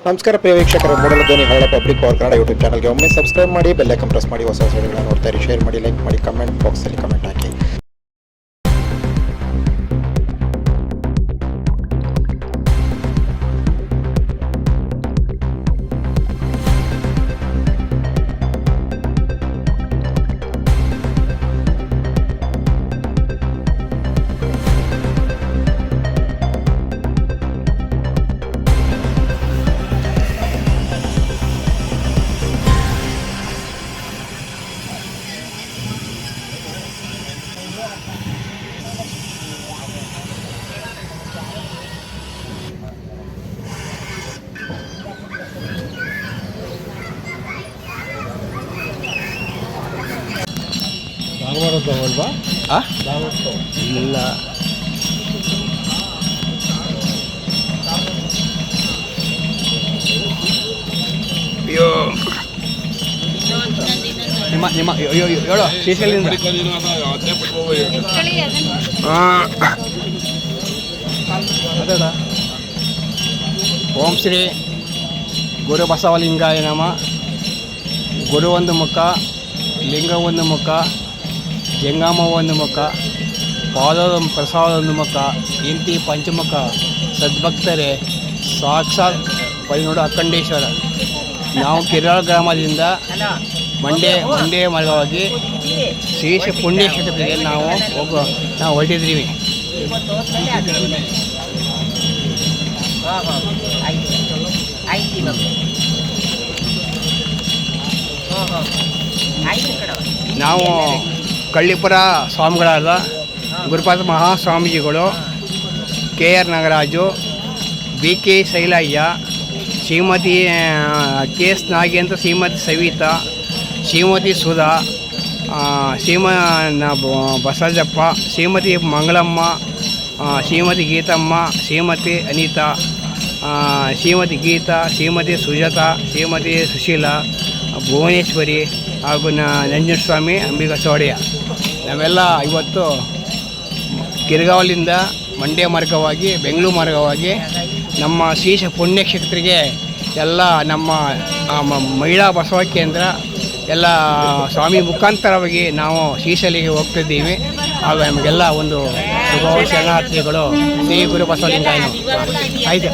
ನಮಸ್ಕಾರ ಪ್ರಿಯ ವೀಕ್ಷಕರೇ, ಮೂಡಲ ಧ್ವನಿ ಹಳ್ಳ ಪಬ್ಲಿಕ್ ಪವರ್ ಕನ್ನಡ ಯೂಟ್ಯೂಬ್ ಚಾನಲ್ಗೆ ಒಮ್ಮೆ ಸಬ್ಸ್ಕ್ರೈಬ್ ಮಾಡಿ, ಬೆಲ್ ಐಕಾನ್ ಪ್ರೆಸ್ ಮಾಡಿ, ಹೊಸ ವಿಡಿಯೋಗಳನ್ನು ನೋಡ್ತಾ ಇರಿ. ಶೇರ್ ಮಾಡಿ, ಲೈಕ್ ಮಾಡಿ, ಕಮೆಂಟ್ ಬಾಕ್ಸಲ್ಲಿ ಕಮೆಂಟ್ ಹಾಕಿ. ಅಲ್ವಾ ಇಲ್ಲ ಅಯ್ಯೋ ನಿಮ್ಮ ಹೇಳೋ ಶ್ರೀಶೈಲಿಂದ ಅದ ಓಂ ಶ್ರೀ ಗುರು ಬಸವಲಿಂಗಾಯ ನಮ. ಗುರು ಒಂದು ಮುಖ, ಲಿಂಗ ಒಂದು ಮುಖ, ಜಂಗಮ ಒಂದು ಮುಖ, ಪಾದದ ಪ್ರಸಾದ ಒಂದು ಮುಖ, ಇಂತಿ ಪಂಚಮುಖ ಸದ್ಭಕ್ತರೇ, ಸಾಕ್ಷಾತ್ ಪೈನೋಡು ಅಖಂಡೇಶ್ವರ. ನಾವು ಕಿರಾಳ ಗ್ರಾಮದಿಂದ ಮಂಡ್ಯ ಮಾರ್ಗವಾಗಿ ಶ್ರೀಶ ಪುಣ್ಯಕ್ಷೇತ್ರಕ್ಕೆ ನಾವು ಹೊರಟಿದ್ದೀವಿ. ನಾವು ಕಳ್ಳಿಪುರ ಸ್ವಾಮಿಗಳಾದ ಗುರುಪಾದ ಮಹಾಸ್ವಾಮೀಜಿಗಳು, KR Nagaraju, BK ಶೈಲಯ್ಯ, Shrimati KS Nagendra, Shrimati Savita, Shrimati Sudha, ಬಸವಜಪ್ಪ, Shrimati Mangalamma, Shrimati Geethamma, Shrimati Anita, Shrimati Geetha, Shrimati Sujata, Shrimati Sushila, Bhuvaneshwari ಹಾಗೂ ನಂಜನಸ್ವಾಮಿ, ಅಂಬಿಗಾ ಸೋಡೆಯ. ನಾವೆಲ್ಲ ಇವತ್ತು ಕಿರ್ಗಾವಲಿಂದ ಮಂಡ್ಯ ಮಾರ್ಗವಾಗಿ, ಬೆಂಗಳೂರು ಮಾರ್ಗವಾಗಿ ನಮ್ಮ ಶ್ರೀಶ ಪುಣ್ಯಕ್ಷೇತ್ರಕ್ಕೆ ಎಲ್ಲ ನಮ್ಮ ಮಹಿಳಾ ಬಸವ ಕೇಂದ್ರ ಎಲ್ಲ ಸ್ವಾಮಿ ಮುಖಾಂತರವಾಗಿ ನಾವು ಶ್ರೀಶೈಲಿಗೆ ಹೋಗ್ತಿದ್ದೀವಿ. ಹಾಗೂ ನಮಗೆಲ್ಲ ಒಂದು ಶುಭ ಶರಣಾರ್ಥಿಗಳು ಶ್ರೀ ಗುರು ಬಸವಲಿಂಗಾಯ. ಆಯಿತು.